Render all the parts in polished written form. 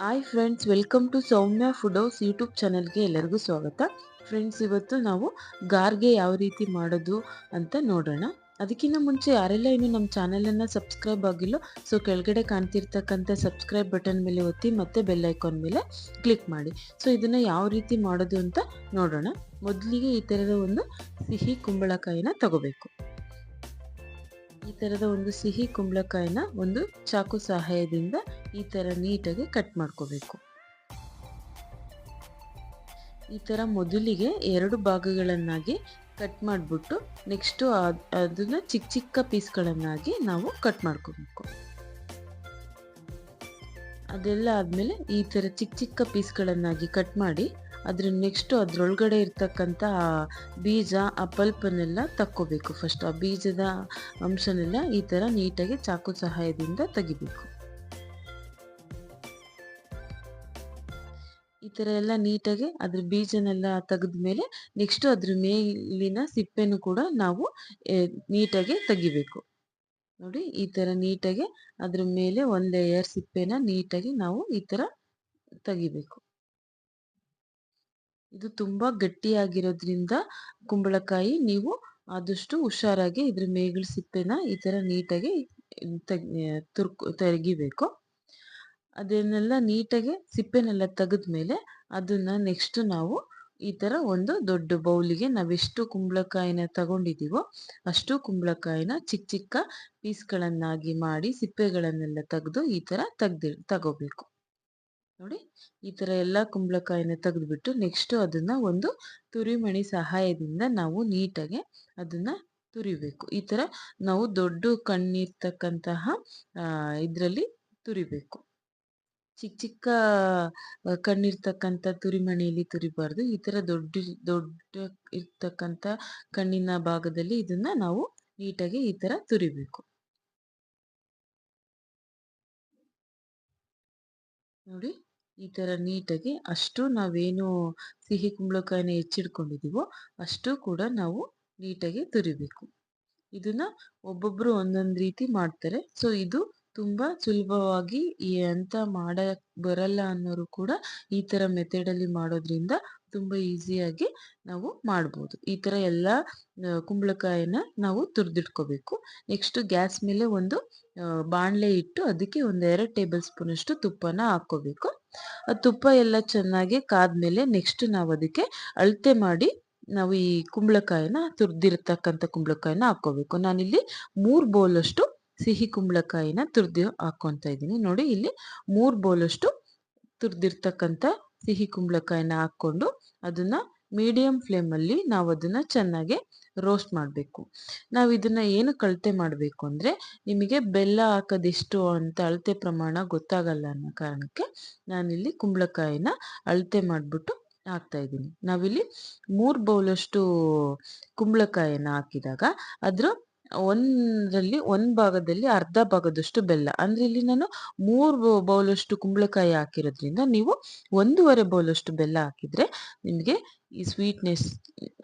Hi friends, welcome to Soumya food house YouTube ಚಾನಲ್ಗೆ ಎಲ್ಲರಿಗೂ ಸ್ವಾಗತ. ಫ್ರೆಂಡ್ಸ್, ಇವತ್ತು ನಾವು ಗಾರ್ಗೆ ಯಾವ ರೀತಿ ಮಾಡೋದು ಅಂತ ನೋಡೋಣ. ಅದಕ್ಕಿಂತ ಮುಂಚೆ ಯಾರೆಲ್ಲ ಇನ್ನು ನಮ್ಮ ಚಾನಲನ್ನು ಸಬ್ಸ್ಕ್ರೈಬ್ ಆಗಿಲ್ಲೋ, ಸೊ ಕೆಳಗಡೆ ಕಾಣ್ತಿರ್ತಕ್ಕಂಥ ಸಬ್ಸ್ಕ್ರೈಬ್ ಬಟನ್ ಮೇಲೆ ಒತ್ತಿ ಮತ್ತೆ ಬೆಲ್ ಐಕಾನ್ ಮೇಲೆ ಕ್ಲಿಕ್ ಮಾಡಿ. ಸೊ ಇದನ್ನು ಯಾವ ರೀತಿ ಮಾಡೋದು ಅಂತ ನೋಡೋಣ. ಮೊದಲಿಗೆ ಈ ಥರದ ಒಂದು ಸಿಹಿ ಕುಂಬಳಕಾಯಿನ ತಗೋಬೇಕು. ಈ ಥರದ ಒಂದು ಸಿಹಿ ಕುಂಬಳಕಾಯಿನ ಒಂದು ಚಾಕು ಸಹಾಯದಿಂದ ಈ ಥರ ನೀಟಾಗಿ ಕಟ್ ಮಾಡ್ಕೋಬೇಕು. ಈ ಥರ ಮೊದಲಿಗೆ 2 ಭಾಗಗಳನ್ನಾಗಿ ಕಟ್ ಮಾಡಿಬಿಟ್ಟು ನೆಕ್ಸ್ಟು ಅದನ್ನ ಚಿಕ್ಕ ಚಿಕ್ಕ ಪೀಸ್ಗಳನ್ನಾಗಿ ನಾವು ಕಟ್ ಮಾಡ್ಕೋಬೇಕು. ಅದೆಲ್ಲ ಆದಮೇಲೆ ಈ ಥರ ಚಿಕ್ಕ ಚಿಕ್ಕ ಪೀಸ್ಗಳನ್ನಾಗಿ ಕಟ್ ಮಾಡಿ ನೆಕ್ಸ್ಟು ಅದರೊಳಗಡೆ ಇರ್ತಕ್ಕಂಥ ಬೀಜ, ಆ ಪಲ್ಪನ್ನೆಲ್ಲ ತಕ್ಕೋಬೇಕು. ಫಸ್ಟ್ ಆ ಬೀಜದ ಅಂಶನೆಲ್ಲ ಈ ಥರ ನೀಟಾಗಿ ಚಾಕು ಸಹಾಯದಿಂದ ತೆಗಿಬೇಕು. ಈ ಥರ ಎಲ್ಲ ನೀಟಾಗಿ ಅದ್ರ ಬೀಜನೆಲ್ಲ ತೆಗೆದ್ಮೇಲೆ ನೆಕ್ಸ್ಟು ಅದ್ರ ಮೇಲಿನ ಸಿಪ್ಪೆನೂ ಕೂಡ ನಾವು ನೀಟಾಗಿ ತೆಗಿಬೇಕು. ನೋಡಿ, ಈ ಥರ ನೀಟಾಗಿ ಅದ್ರ ಮೇಲೆ ಒಂದು ಲೇಯರ್ ಸಿಪ್ಪೆನ ನೀಟಾಗಿ ನಾವು ಈ ಥರ ತೆಗಿಬೇಕು. ಇದು ತುಂಬಾ ಗಟ್ಟಿಯಾಗಿರೋದ್ರಿಂದ ಕುಂಬಳಕಾಯಿ ನೀವು ಆದಷ್ಟು ಹುಷಾರಾಗಿ ಇದ್ರ ಮೇಗಳ ಸಿಪ್ಪೆನ ಈ ಥರ ನೀಟಾಗಿ ತೆಗಿಬೇಕು. ಅದನ್ನೆಲ್ಲ ನೀಟಾಗಿ ಸಿಪ್ಪೆನೆಲ್ಲ ತೆಗೆದ್ಮೇಲೆ ಅದನ್ನ ನೆಕ್ಸ್ಟ್ ನಾವು ಈ ಥರ ಒಂದು ದೊಡ್ಡ ಬೌಲಿಗೆ ನಾವೆಷ್ಟು ಕುಂಬಳಕಾಯಿನ ತಗೊಂಡಿದ್ದೀವೋ ಅಷ್ಟು ಕುಂಬಳಕಾಯಿನ ಚಿಕ್ಕ ಚಿಕ್ಕ ಪೀಸ್ಗಳನ್ನಾಗಿ ಮಾಡಿ ಸಿಪ್ಪೆಗಳನ್ನೆಲ್ಲ ತೆಗೆದು ಈ ಥರ ತಗೋಬೇಕು. ನೋಡಿ, ಈ ಥರ ಎಲ್ಲ ಕುಂಬಳಕಾಯಿನ ತೆಗೆದ್ಬಿಟ್ಟು ನೆಕ್ಸ್ಟು ಅದನ್ನ ಒಂದು ತುರಿಮಣಿ ಸಹಾಯದಿಂದ ನಾವು ನೀಟಾಗಿ ಅದನ್ನ ತುರಿಬೇಕು. ಈ ಥರ ನಾವು ದೊಡ್ಡ ಕಣ್ಣಿರ್ತಕ್ಕಂತಹ ಇದರಲ್ಲಿ ತುರಿಬೇಕು. ಚಿಕ್ಕ ಚಿಕ್ಕ ಕಣ್ಣಿರ್ತಕ್ಕಂಥ ತುರಿಮಣಿಯಲ್ಲಿ ತುರಿಬಾರ್ದು. ಈ ಥರ ದೊಡ್ಡ ದೊಡ್ಡ ಇರ್ತಕ್ಕಂಥ ಕಣ್ಣಿನ ಭಾಗದಲ್ಲಿ ಇದನ್ನ ನಾವು ನೀಟಾಗಿ ಈ ಥರ ತುರಿಬೇಕು. ನೋಡಿ, ಈ ಥರ ನೀಟಾಗಿ ಅಷ್ಟು ನಾವೇನು ಸಿಹಿ ಕುಂಬಳಕಾಯಿನ ಹೆಚ್ಚಿಡ್ಕೊಂಡಿದ್ದೀವೋ ಅಷ್ಟು ಕೂಡ ನಾವು ನೀಟಾಗಿ ತುರಿಬೇಕು. ಇದನ್ನ ಒಬ್ಬೊಬ್ರು ಒಂದೊಂದು ರೀತಿ ಮಾಡ್ತಾರೆ. ಸೊ ಇದು ತುಂಬಾ ಸುಲಭವಾಗಿ ಎಂತ ಮಾಡಕ್ ಬರಲ್ಲ ಅನ್ನೋರು ಕೂಡ ಈ ಥರ ಮೆಥಡಲ್ಲಿ ಮಾಡೋದ್ರಿಂದ ತುಂಬಾ ಈಸಿಯಾಗಿ ನಾವು ಮಾಡ್ಬೋದು. ಈ ಥರ ಎಲ್ಲ ಕುಂಬಳಕಾಯಿನ ನಾವು ತುರಿದಿಟ್ಕೋಬೇಕು. ನೆಕ್ಸ್ಟ್ ಗ್ಯಾಸ್ ಮೇಲೆ ಒಂದು ಬಾಣಲೆ ಇಟ್ಟು ಅದಕ್ಕೆ ಒಂದು 2 ಟೇಬಲ್ ಸ್ಪೂನ್ ಅಷ್ಟು ತುಪ್ಪನ ಹಾಕ್ಕೋಬೇಕು. ಆ ತುಪ್ಪ ಎಲ್ಲ ಚೆನ್ನಾಗಿ ಕಾದ್ಮೇಲೆ ನೆಕ್ಸ್ಟ್ ನಾವು ಅದಕ್ಕೆ ಅಳತೆ ಮಾಡಿ ನಾವು ಈ ಕುಂಬಳಕಾಯಿನ ತುರಿದಿರ್ತಕ್ಕಂಥ ಕುಂಬಳಕಾಯಿನ ಹಾಕ್ಕೋಬೇಕು. ನಾನಿಲ್ಲಿ 3 ಬೌಲಷ್ಟು ಸಿಹಿ ಕುಂಬಳಕಾಯಿನ ತುರಿದು ಹಾಕ್ಕೊತಾ ಇದ್ದೀನಿ. ನೋಡಿ, ಇಲ್ಲಿ 3 ಬೌಲಷ್ಟು ತುರಿದಿರ್ತಕ್ಕಂಥ ಸಿಹಿ ಕುಂಬಳಕಾಯಿನ ಹಾಕ್ಕೊಂಡು ಅದನ್ನ ಮೀಡಿಯಂ ಫ್ಲೇಮಲ್ಲಿ ನಾವು ಅದನ್ನ ಚೆನ್ನಾಗಿ ರೋಸ್ಟ್ ಮಾಡಬೇಕು. ನಾವು ಇದನ್ನ ಏನಕ್ಕೆ ಅಳತೆ ಮಾಡಬೇಕು ಅಂದರೆ, ನಿಮಗೆ ಬೆಲ್ಲ ಹಾಕೋದೆಷ್ಟು ಅಂತ ಅಳತೆ ಪ್ರಮಾಣ ಗೊತ್ತಾಗಲ್ಲ ಅನ್ನೋ ಕಾರಣಕ್ಕೆ ನಾನಿಲ್ಲಿ ಕುಂಬಳಕಾಯಿನ ಅಳತೆ ಮಾಡಿಬಿಟ್ಟು ಹಾಕ್ತಾ ಇದ್ದೀನಿ. ನಾವಿಲ್ಲಿ 3 ಬೌಲಷ್ಟು ಕುಂಬಳಕಾಯಿನ ಹಾಕಿದಾಗ ಅದ್ರ ಒಂದು ಭಾಗದಲ್ಲಿ ಅರ್ಧ ಭಾಗದಷ್ಟು ಬೆಲ್ಲ, ಅಂದ್ರೆ ಇಲ್ಲಿ ನಾನು 3 ಬೌಲಷ್ಟು ಕುಂಬಳಕಾಯಿ ಹಾಕಿರೋದ್ರಿಂದ ನೀವು 1.5 ಬೌಲಷ್ಟು ಬೆಲ್ಲ ಹಾಕಿದ್ರೆ ನಿಮಗೆ ಈ ಸ್ವೀಟ್ನೆಸ್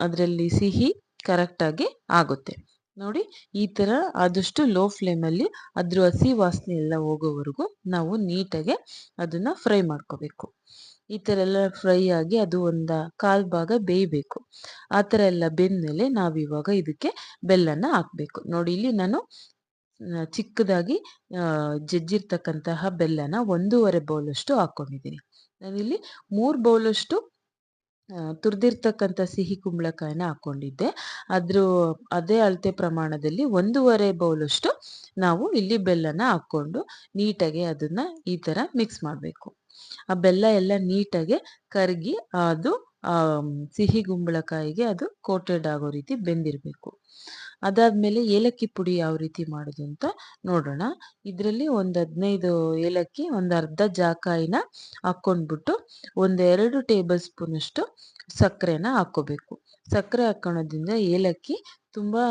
ಅದರಲ್ಲಿ ಸಿಹಿ ಕರೆಕ್ಟಾಗಿ ಆಗುತ್ತೆ. ನೋಡಿ, ಈ ಥರ ಆದಷ್ಟು ಲೋ ಫ್ಲೇಮಲ್ಲಿ ಅದ್ರ ಹಸಿ ವಾಸನೆ ಎಲ್ಲ ಹೋಗೋವರೆಗೂ ನಾವು ನೀಟಾಗಿ ಅದನ್ನ ಫ್ರೈ ಮಾಡ್ಕೋಬೇಕು. ಈ ಥರ ಎಲ್ಲ ಫ್ರೈ ಆಗಿ ಅದು ಒಂದು 1/4 ಭಾಗ ಬೇಯಬೇಕು. ಆ ಥರ ಎಲ್ಲ ಬೆಂದ್ಮೇಲೆ ನಾವಿವಾಗ ಇದಕ್ಕೆ ಬೆಲ್ಲನ ಹಾಕಬೇಕು. ನೋಡಿ, ಇಲ್ಲಿ ನಾನು ಚಿಕ್ಕದಾಗಿ ಜಜ್ಜಿರ್ತಕ್ಕಂತಹ ಬೆಲ್ಲನ 1.5 ಬೌಲಷ್ಟು ಹಾಕ್ಕೊಂಡಿದ್ದೀನಿ. ನಾನಿಲ್ಲಿ 3 ಬೌಲಷ್ಟು ತುರಿದಿರ್ತಕ್ಕಂಥ ಸಿಹಿ ಕುಂಬಳಕಾಯಿನ ಹಾಕ್ಕೊಂಡಿದ್ದೆ. ಅದೇ ಅಳತೆ ಪ್ರಮಾಣದಲ್ಲಿ 1.5 ಬೌಲಷ್ಟು ನಾವು ಇಲ್ಲಿ ಬೆಲ್ಲನ ಹಾಕ್ಕೊಂಡು ನೀಟಾಗಿ ಅದನ್ನ ಈ ಥರ ಮಿಕ್ಸ್ ಮಾಡಬೇಕು. ಆ ಬೆಲ್ಲ ಎಲ್ಲ ನೀಟಾಗಿ ಕರಗಿ ಅದು ಸಿಹಿ ಕುಂಬಳಕಾಯಿಗೆ ಅದು ಕೋಟೆಡ್ ಆಗೋ ರೀತಿ ಬೆಂದಿರಬೇಕು. ಅದಾದ್ಮೇಲೆ ಏಲಕ್ಕಿ ಪುಡಿ ಯಾವ ರೀತಿ ಮಾಡೋದು ಅಂತ ನೋಡೋಣ. ಇದರಲ್ಲಿ ಒಂದು 15 ಏಲಕ್ಕಿ, ಒಂದು ಅರ್ಧ ಜಾಕಾಯಿನ ಹಾಕ್ಕೊಂಡ್ಬಿಟ್ಟು ಒಂದು 2 ಟೇಬಲ್ ಸ್ಪೂನ್ ಅಷ್ಟು ಸಕ್ಕರೆನ ಹಾಕ್ಕೋಬೇಕು. ಸಕ್ಕರೆ ಹಾಕ್ಕೊಳ್ಳೋದ್ರಿಂದ ಏಲಕ್ಕಿ ತುಂಬಾ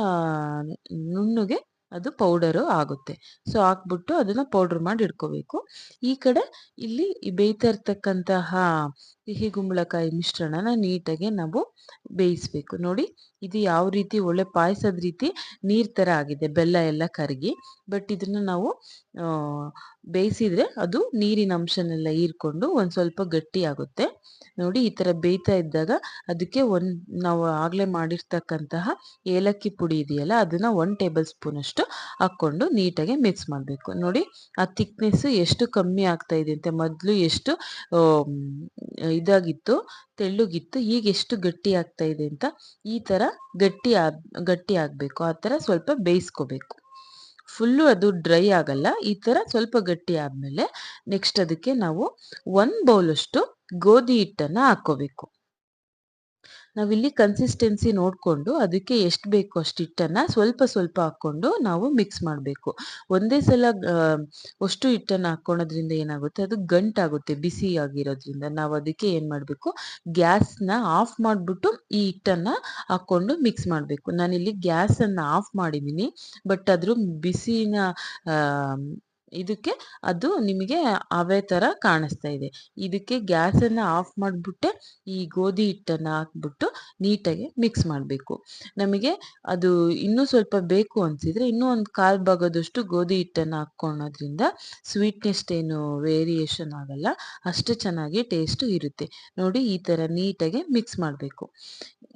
ನುಣ್ಣಗೆ ಅದು ಪೌಡರು ಆಗುತ್ತೆ. ಸೊ ಹಾಕ್ಬಿಟ್ಟು ಅದನ್ನ ಪೌಡರ್ ಮಾಡಿ ಇಟ್ಕೋಬೇಕು. ಈ ಕಡೆ ಇಲ್ಲಿ ಬೇಯ್ತಾ ಇರ್ತಕ್ಕಂತಹ ಸಿಹಿ ಕುಂಬಳಕಾಯಿ ಮಿಶ್ರಣನ ನೀಟಾಗಿ ನಾವು ಬೇಯಿಸ್ಬೇಕು. ನೋಡಿ ಇದು ಯಾವ ರೀತಿ ಒಳ್ಳೆ ಪಾಯಸದ ರೀತಿ ನೀರ್ ತರ ಆಗಿದೆ, ಬೆಲ್ಲ ಎಲ್ಲ ಕರಗಿ. ಬಟ್ ಇದನ್ನ ನಾವು ಬೇಯಿಸಿದ್ರೆ ಅದು ನೀರಿನ ಅಂಶನೆಲ್ಲ ಹೀರ್ಕೊಂಡು ಒಂದ್ ಸ್ವಲ್ಪ ಗಟ್ಟಿ ಆಗುತ್ತೆ. ನೋಡಿ ಈ ತರ ಬೇಯ್ತಾ ಇದ್ದಾಗ ಅದಕ್ಕೆ ನಾವು ಆಗ್ಲೇ ಮಾಡಿರ್ತಕ್ಕಂತಹ ಏಲಕ್ಕಿ ಪುಡಿ ಇದೆಯಲ್ಲ ಅದನ್ನ 1 ಟೇಬಲ್ ಸ್ಪೂನ್ ಅಷ್ಟು ಹಾಕೊಂಡು ನೀಟಾಗಿ ಮಿಕ್ಸ್ ಮಾಡಬೇಕು. ನೋಡಿ ಆ ಥಿಕ್ನೆಸ್ ಎಷ್ಟು ಕಮ್ಮಿ ಆಗ್ತಾ ಇದೆ ಅಂತ. ಮೊದಲು ಎಷ್ಟು ಇದಾಗಿತ್ತು, ತೆಳ್ಳಗಿತ್ತು, ಈಗ ಎಷ್ಟು ಗಟ್ಟಿ ಆಗ್ತಾ ಇದೆ ಅಂತ. ಈ ತರ ಗಟ್ಟಿ ಆಗ್ಬೇಕು. ಆ ತರ ಸ್ವಲ್ಪ ಬೇಯಿಸ್ಕೋಬೇಕು. ಫುಲ್ಲು ಅದು ಡ್ರೈ ಆಗಲ್ಲ, ಈ ತರ ಸ್ವಲ್ಪ ಗಟ್ಟಿ ಆದ್ಮೇಲೆ ನೆಕ್ಸ್ಟ್ ಅದಕ್ಕೆ ನಾವು 1 ಬೌಲ್ ಅಷ್ಟು ಗೋಧಿ ಹಿಟ್ಟನ್ನ ಹಾಕೋಬೇಕು. ನಾವಿಲ್ಲಿ ಕನ್ಸಿಸ್ಟೆನ್ಸಿ ನೋಡ್ಕೊಂಡು ಅದಕ್ಕೆ ಎಷ್ಟು ಬೇಕು ಅಷ್ಟು ಹಿಟ್ಟನ್ನ ಸ್ವಲ್ಪ ಸ್ವಲ್ಪ ಹಾಕೊಂಡು ನಾವು ಮಿಕ್ಸ್ ಮಾಡಬೇಕು. ಒಂದೇ ಸಲ ಅಷ್ಟು ಹಿಟ್ಟನ್ನ ಹಾಕೋಣದ್ರಿಂದ ಏನಾಗುತ್ತೆ, ಅದು ಗಂಟಾಗುತ್ತೆ ಬಿಸಿ ಆಗಿರೋದ್ರಿಂದ. ನಾವು ಅದಕ್ಕೆ ಏನ್ ಮಾಡಬೇಕು, ಗ್ಯಾಸ್ನ ಆಫ್ ಮಾಡಿಬಿಟ್ಟು ಈ ಹಿಟ್ಟನ್ನ ಹಾಕೊಂಡು ಮಿಕ್ಸ್ ಮಾಡಬೇಕು. ನಾನಿಲ್ಲಿ ಗ್ಯಾಸನ್ನು ಆಫ್ ಮಾಡಿದ್ದೀನಿ, ಬಟ್ ಅದ್ರ ಬಿಸಿನ ಇದಕ್ಕೆ ಅದು ನಿಮಗೆ ಹವೆ ತರ ಕಾಣಿಸ್ತಾ ಇದೆ. ಇದಕ್ಕೆ ಗ್ಯಾಸನ್ನು ಆಫ್ ಮಾಡಿಬಿಟ್ಟೆ ಈ ಗೋಧಿ ಹಿಟ್ಟನ್ನ ಹಾಕ್ಬಿಟ್ಟು ನೀಟಾಗಿ ಮಿಕ್ಸ್ ಮಾಡಬೇಕು. ನಮಗೆ ಅದು ಇನ್ನೂ ಸ್ವಲ್ಪ ಬೇಕು ಅನ್ಸಿದ್ರೆ ಇನ್ನೂ ಒಂದು 1/4 ಭಾಗದಷ್ಟು ಗೋಧಿ ಹಿಟ್ಟನ್ನ ಹಾಕೋಣದ್ರಿಂದ ಸ್ವೀಟ್ನೆಸ್ ಏನು ವೇರಿಯೇಷನ್ ಆಗಲ್ಲ, ಅಷ್ಟು ಚೆನ್ನಾಗಿ ಟೇಸ್ಟ್ ಇರುತ್ತೆ. ನೋಡಿ ಈ ತರ ನೀಟಾಗಿ ಮಿಕ್ಸ್ ಮಾಡಬೇಕು.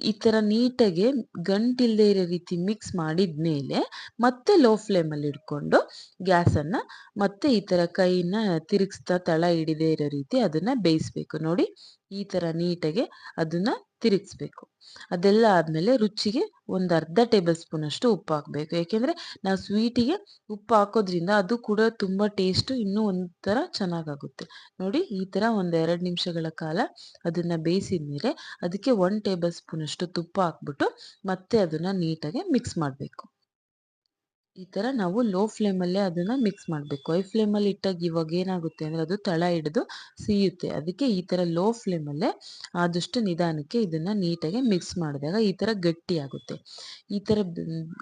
ಈ ತರ ನೀಟಾಗಿ ಗಂಟಿಲ್ದೇ ಇರೋ ರೀತಿ ಮಿಕ್ಸ್ ಮಾಡಿದ್ಮೇಲೆ ಮತ್ತೆ ಲೋ ಫ್ಲೇಮಲ್ಲಿ ಇಟ್ಕೊಂಡು ಗ್ಯಾಸನ್ನ ಮತ್ತೆ ಈ ತರ ಕೈನ ತಿರುಗಿಸ್ತಾ ತಳ ಹಿಡಿದೇ ಇರೋ ರೀತಿ ಅದನ್ನ ಬೇಯಿಸ್ಬೇಕು. ನೋಡಿ ಈ ತರ ನೀಟಾಗಿ ಅದನ್ನ ತಿರುಗಿಸ್ಬೇಕು. ಅದೆಲ್ಲ ಆದ್ಮೇಲೆ ರುಚಿಗೆ ಒಂದು ಅರ್ಧ ಟೇಬಲ್ ಸ್ಪೂನ್ ಅಷ್ಟು ಉಪ್ಪು ಹಾಕ್ಬೇಕು. ಯಾಕೆಂದ್ರೆ ನಾವು ಸ್ವೀಟಿಗೆ ಉಪ್ಪು ಹಾಕೋದ್ರಿಂದ ಅದು ಕೂಡ ತುಂಬಾ ಟೇಸ್ಟ್ ಇನ್ನೂ ಒಂಥರ ಚೆನ್ನಾಗಾಗುತ್ತೆ. ನೋಡಿ ಈ ತರ ಒಂದ್ 2 ನಿಮಿಷಗಳ ಕಾಲ ಅದನ್ನ ಬೇಯಿಸಿದ್ಮೇಲೆ ಅದಕ್ಕೆ 1 ಟೇಬಲ್ ಸ್ಪೂನ್ ಅಷ್ಟು ತುಪ್ಪ ಹಾಕ್ಬಿಟ್ಟು ಮತ್ತೆ ಅದನ್ನ ನೀಟಾಗಿ ಮಿಕ್ಸ್ ಮಾಡಬೇಕು. ಈ ತರ ನಾವು ಲೋ ಫ್ಲೇಮಲ್ಲೇ ಅದನ್ನ ಮಿಕ್ಸ್ ಮಾಡಬೇಕು. ಹೈ ಫ್ಲೇಮಲ್ಲಿ ಇಟ್ಟಾಗ ಇವಾಗ ಏನಾಗುತ್ತೆ ಅಂದ್ರೆ ಅದು ತಳ ಹಿಡಿದು ಸಿಯುತ್ತೆ. ಅದಕ್ಕೆ ಈ ತರ ಲೋ ಫ್ಲೇಮಲ್ಲೇ ಆದಷ್ಟು ನಿಧಾನಕ್ಕೆ ಇದನ್ನ ನೀಟಾಗಿ ಮಿಕ್ಸ್ ಮಾಡಿದಾಗ ಈ ತರ ಗಟ್ಟಿ ಆಗುತ್ತೆ. ಈ ತರ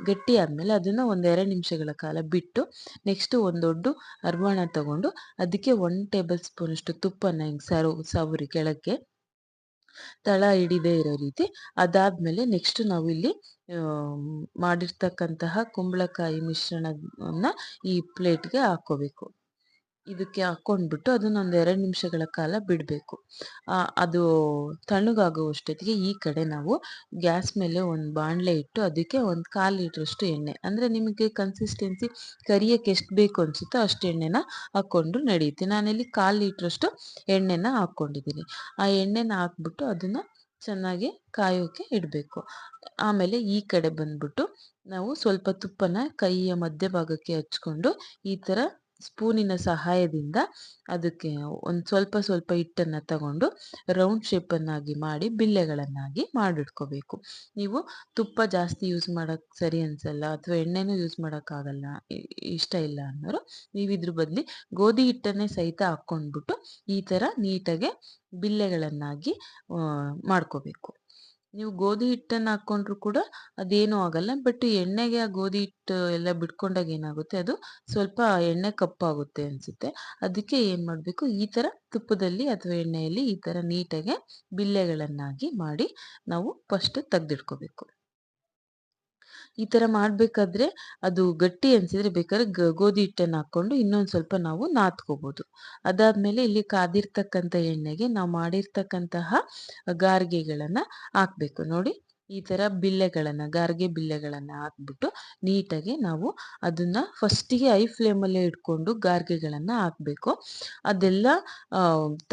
ಗಟ್ಟಿ ಆದ್ಮೇಲೆ ಅದನ್ನ ಒಂದ್ 2 ನಿಮಿಷಗಳ ಕಾಲ ಬಿಟ್ಟು ನೆಕ್ಸ್ಟ್ ಒಂದ್ ದೊಡ್ಡ ಹರವಾಣ ತಗೊಂಡು ಅದಕ್ಕೆ 1 ಟೇಬಲ್ ಸ್ಪೂನ್ ಅಷ್ಟು ತುಪ್ಪನ ಹಿಂಗ್ ಸವರಿ ಕೆಳಕ್ಕೆ ತಳ ಹಿಡಿದೇ ಇರೋ ರೀತಿ. ಅದಾದ್ಮೇಲೆ ನೆಕ್ಸ್ಟ್ ನಾವು ಇಲ್ಲಿ ಮಾಡಿರ್ತಕ್ಕಂತಹ ಕುಂಬಳಕಾಯಿ ಮಿಶ್ರಣವನ್ನ ಈ ಪ್ಲೇಟ್ಗೆ ಹಾಕೋಬೇಕು. ಇದಕ್ಕೆ ಹಾಕೊಂಡ್ಬಿಟ್ಟು ಅದನ್ನ ಒಂದ್ 2 ನಿಮಿಷಗಳ ಕಾಲ ಬಿಡ್ಬೇಕು. ಅದು ತಣ್ಣಗಾಗುವಷ್ಟೊತ್ತಿಗೆ ಈ ಕಡೆ ನಾವು ಗ್ಯಾಸ್ ಮೇಲೆ ಒಂದು ಬಾಣಲೆ ಇಟ್ಟು ಅದಕ್ಕೆ ಒಂದು 1/4 ಲೀಟರ್ ಅಷ್ಟು ಎಣ್ಣೆ, ಅಂದ್ರೆ ನಿಮಗೆ ಕನ್ಸಿಸ್ಟೆನ್ಸಿ ಕರಿಯಕ್ಕೆ ಎಷ್ಟು ಬೇಕು ಅನ್ಸುತ್ತೋ ಅಷ್ಟು ಎಣ್ಣೆನ ಹಾಕೊಂಡ್ರು ನಡೆಯುತ್ತೆ. ನಾನಿಲ್ಲಿ 1/4 ಲೀಟರ್ ಅಷ್ಟು ಎಣ್ಣೆನ ಹಾಕೊಂಡಿದ್ದೀನಿ. ಆ ಎಣ್ಣೆನ ಹಾಕ್ಬಿಟ್ಟು ಅದನ್ನ ಚೆನ್ನಾಗಿ ಕಾಯೋಕೆ ಇಡಬೇಕು. ಆಮೇಲೆ ಈ ಕಡೆ ಬಂದ್ಬಿಟ್ಟು ನಾವು ಸ್ವಲ್ಪ ತುಪ್ಪನ ಕೈಯ ಮಧ್ಯಭಾಗಕ್ಕೆ ಹಚ್ಕೊಂಡು ಈ ತರ ಸ್ಪೂನಿನ ಸಹಾಯದಿಂದ ಅದಕ್ಕೆ ಒಂದು ಸ್ವಲ್ಪ ಸ್ವಲ್ಪ ಹಿಟ್ಟನ್ನ ತಗೊಂಡು ರೌಂಡ್ ಶೇಪನ್ನಾಗಿ ಮಾಡಿ ಬಿಲ್ಲೆಗಳನ್ನಾಗಿ ಮಾಡಿಟ್ಕೋಬೇಕು. ನೀವು ತುಪ್ಪ ಜಾಸ್ತಿ ಯೂಸ್ ಮಾಡಕ್ ಸರಿ ಅನ್ಸಲ್ಲ ಅಥವಾ ಎಣ್ಣೆನೂ ಯೂಸ್ ಆಗಲ್ಲ, ಇಷ್ಟ ಇಲ್ಲ ಅನ್ನೋರು ನೀವು ಇದ್ರ ಬದಲಿ ಗೋಧಿ ಹಿಟ್ಟನ್ನೇ ಸಹಿತ ಹಾಕೊಂಡ್ಬಿಟ್ಟು ಈ ತರ ನೀಟಾಗಿ ಬಿಲ್ಲೆಗಳನ್ನಾಗಿ ಮಾಡ್ಕೋಬೇಕು. ನೀವು ಗೋಧಿ ಹಿಟ್ಟನ್ನ ಹಾಕೊಂಡ್ರು ಕೂಡ ಅದೇನೂ ಆಗಲ್ಲ. ಬಟ್ ಎಣ್ಣೆಗೆ ಆ ಗೋಧಿ ಹಿಟ್ಟು ಎಲ್ಲ ಬಿಟ್ಕೊಂಡಾಗ ಏನಾಗುತ್ತೆ, ಅದು ಸ್ವಲ್ಪ ಎಣ್ಣೆ ಕಪ್ಪಾಗುತ್ತೆ ಅನ್ಸುತ್ತೆ. ಅದಕ್ಕೆ ಏನ್ ಮಾಡ್ಬೇಕು, ಈ ತರ ತುಪ್ಪದಲ್ಲಿ ಅಥವಾ ಎಣ್ಣೆಯಲ್ಲಿ ಈ ತರ ನೀಟಾಗಿ ಬಿಲ್ಲೆಗಳನ್ನಾಗಿ ಮಾಡಿ ನಾವು ಫಸ್ಟ್ ತೆಗ್ದಿಟ್ಕೋಬೇಕು. ಈ ತರ ಮಾಡ್ಬೇಕಾದ್ರೆ ಅದು ಗಟ್ಟಿ ಅನ್ಸಿದ್ರೆ ಬೇಕಾದ್ರೆ ಗೋಧಿ ಹಿಟ್ಟನ್ನ ಹಾಕೊಂಡು ಇನ್ನೊಂದ್ ಸ್ವಲ್ಪ ನಾವು ನಾದ್ಕೋಬಹುದು. ಅದಾದ್ಮೇಲೆ ಇಲ್ಲಿ ಕಾದಿರ್ತಕ್ಕಂಥ ಎಣ್ಣೆಗೆ ನಾವು ಮಾಡಿರ್ತಕ್ಕಂತಹ ಗಾರ್ಗೆಗಳನ್ನ ಹಾಕ್ಬೇಕು. ನೋಡಿ ಈ ತರ ಗಾರ್ಗೆ ಬಿಲ್ಲೆಗಳನ್ನ ಹಾಕ್ಬಿಟ್ಟು ನೀಟಾಗಿ ನಾವು ಅದನ್ನ ಫಸ್ಟಿಗೆ ಹೈ ಫ್ಲೇಮಲ್ಲೇ ಇಟ್ಕೊಂಡು ಗಾರ್ಗೆಗಳನ್ನ ಹಾಕ್ಬೇಕು. ಅದೆಲ್ಲ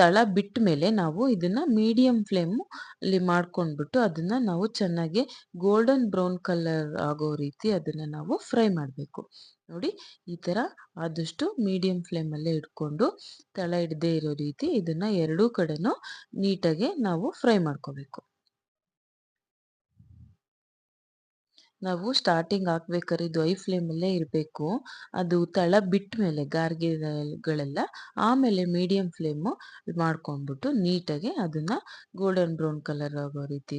ತಳ ಬಿಟ್ಟ ಮೇಲೆ ನಾವು ಇದನ್ನ ಮೀಡಿಯಂ ಫ್ಲೇಮ್ ಅಲ್ಲಿ ಮಾಡ್ಕೊಂಡ್ಬಿಟ್ಟು ಅದನ್ನ ನಾವು ಚೆನ್ನಾಗಿ ಗೋಲ್ಡನ್ ಬ್ರೌನ್ ಕಲರ್ ಆಗೋ ರೀತಿ ಅದನ್ನ ನಾವು ಫ್ರೈ ಮಾಡಬೇಕು. ನೋಡಿ ಈ ತರ ಆದಷ್ಟು ಮೀಡಿಯಂ ಫ್ಲೇಮಲ್ಲೇ ಇಟ್ಕೊಂಡು ತಳ ಹಿಡದೇ ಇರೋ ರೀತಿ ಇದನ್ನ ಎರಡೂ ಕಡೆನೂ ನೀಟಾಗಿ ನಾವು ಫ್ರೈ ಮಾಡ್ಕೋಬೇಕು. ನಾವು ಸ್ಟಾರ್ಟಿಂಗ್ ಹಾಕ್ಬೇಕಾದ್ರೆ ಇದು ಹೈ ಫ್ಲೇಮಲ್ಲೇ ಇರಬೇಕು. ಅದು ತಳ ಬಿಟ್ಟ ಮೇಲೆ ಗಾರ್ಗೆಗಳೆಲ್ಲ ಆಮೇಲೆ ಮೀಡಿಯಂ ಫ್ಲೇಮು ಮಾಡ್ಕೊಂಡ್ಬಿಟ್ಟು ನೀಟಾಗಿ ಅದನ್ನ ಗೋಲ್ಡನ್ ಬ್ರೌನ್ ಕಲರ್ ಆಗೋ ರೀತಿ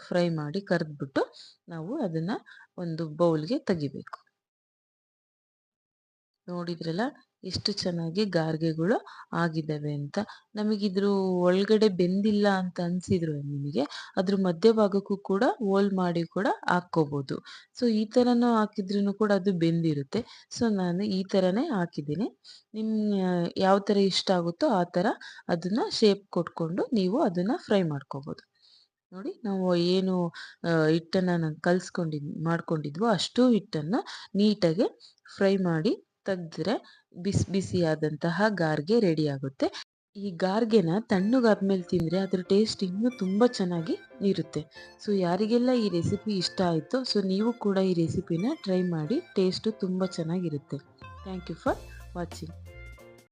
ಫ್ರೈ ಮಾಡಿ ಕರೆದ್ಬಿಟ್ಟು ನಾವು ಅದನ್ನ ಒಂದು ಬೌಲ್ಗೆ ತೆಗಿಬೇಕು. ನೋಡಿದ್ರಲ್ಲ ಎಷ್ಟು ಚೆನ್ನಾಗಿ ಗಾರ್ಗೆಗಳು ಆಗಿದ್ದಾವೆ ಅಂತ. ನಮಗಿದ್ರ ಒಳಗಡೆ ಬೆಂದಿಲ್ಲ ಅಂತ ಅನಿಸಿದ್ರು ನಿಮಗೆ, ಅದ್ರ ಮಧ್ಯಭಾಗಕ್ಕೂ ಕೂಡ ಹೋಲ್ ಮಾಡಿ ಕೂಡ ಹಾಕ್ಕೋಬೋದು. ಸೊ ಈ ಥರನೂ ಹಾಕಿದ್ರೂ ಕೂಡ ಅದು ಬೆಂದಿರುತ್ತೆ. ಸೊ ನಾನು ಈ ಥರನೇ ಹಾಕಿದ್ದೀನಿ. ಯಾವ ಥರ ಇಷ್ಟ ಆಗುತ್ತೋ ಆ ಥರ ಅದನ್ನು ಶೇಪ್ ಕೊಟ್ಕೊಂಡು ನೀವು ಅದನ್ನು ಫ್ರೈ ಮಾಡ್ಕೋಬೋದು. ನೋಡಿ ನಾವು ಏನು ಹಿಟ್ಟನ್ನು ನಾನು ಮಾಡ್ಕೊಂಡಿದ್ವೋ ಅಷ್ಟು ಹಿಟ್ಟನ್ನು ನೀಟಾಗಿ ಫ್ರೈ ಮಾಡಿ ತೆಗೆದ್ರೆ ಬಿಸಿ ಬಿಸಿಯಾದಂತಹ ಗಾರ್ಗೆ ರೆಡಿ ಆಗುತ್ತೆ. ಈ ಗಾರ್ಗೆನ ತಣ್ಣಗಾದ್ಮೇಲೆ ತಿಂದರೆ ಅದ್ರ ಟೇಸ್ಟ್ ಇನ್ನೂ ತುಂಬ ಚೆನ್ನಾಗಿ ಇರುತ್ತೆ. ಸೊ ಯಾರಿಗೆಲ್ಲ ಈ ರೆಸಿಪಿ ಇಷ್ಟ ಆಯಿತೋ ಸೊ ನೀವು ಕೂಡ ಈ ರೆಸಿಪಿನ ಟ್ರೈ ಮಾಡಿ, ಟೇಸ್ಟು ತುಂಬ ಚೆನ್ನಾಗಿರುತ್ತೆ. Thank you for watching.